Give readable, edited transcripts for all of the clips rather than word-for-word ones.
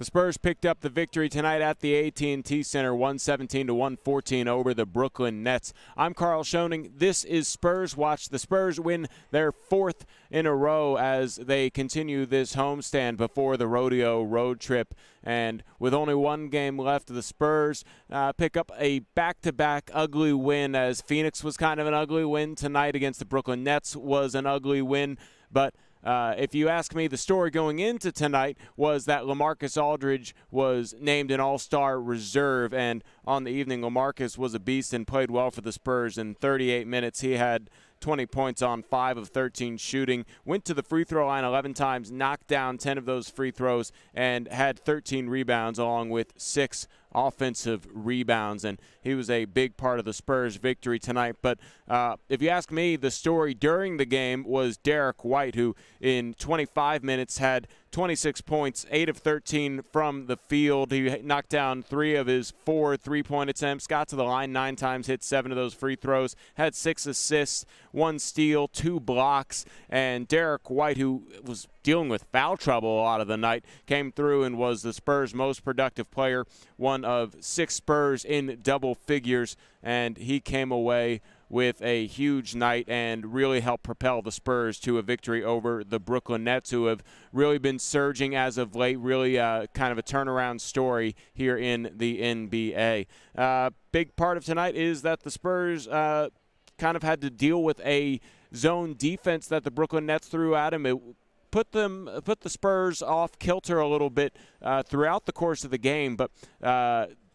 The Spurs picked up the victory tonight at the AT&T Center, 117-114 over the Brooklyn Nets. I'm Karl Schoening. This is Spurs Watch. The Spurs win their fourth in a row as they continue this homestand before the rodeo road trip. And with only one game left, the Spurs pick up a back-to-back ugly win, as Phoenix was kind of an ugly win tonight against the Brooklyn Nets was an ugly win. But if you ask me, the story going into tonight was that LaMarcus Aldridge was named an all-star reserve, and on the evening, LaMarcus was a beast and played well for the Spurs. In 38 minutes, he had 20 points on 5 of 13 shooting, went to the free throw line 11 times, knocked down 10 of those free throws, and had 13 rebounds along with 6 offensive rebounds, and he was a big part of the Spurs' victory tonight. But if you ask me, the story during the game was Derek White, who in 25 minutes had 26 points, 8 of 13 from the field. He knocked down 3 of his 4 three-point attempts, got to the line 9 times, hit 7 of those free throws, had 6 assists, 1 steal, 2 blocks, and Derek White, who was dealing with foul trouble a lot of the night, came through and was the Spurs' most productive player, one of 6 Spurs in double figures, and he came away with a huge night and really helped propel the Spurs to a victory over the Brooklyn Nets, who have really been surging as of late, really kind of a turnaround story here in the NBA. Big part of tonight is that the Spurs kind of had to deal with a zone defense that the Brooklyn Nets threw at him. It put the Spurs off kilter a little bit throughout the course of the game, but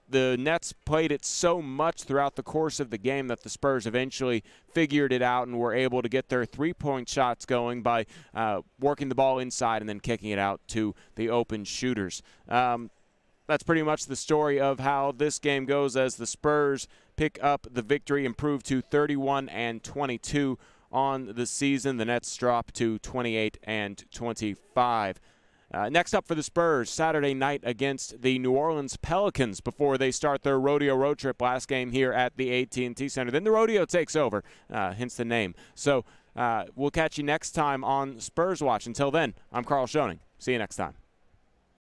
the Nets played it so much throughout the course of the game that the Spurs eventually figured it out and were able to get their three-point shots going by working the ball inside and then kicking it out to the open shooters. That's pretty much the story of how this game goes, as the Spurs pick up the victory, improve to 31-22 on the season. The Nets drop to 28-25. Next up for the Spurs, Saturday night against the New Orleans Pelicans before they start their rodeo road trip. Last game here at the AT&T Center. Then the rodeo takes over, hence the name. So we'll catch you next time on Spurs Watch. Until then, I'm Karl Schoening. See you next time.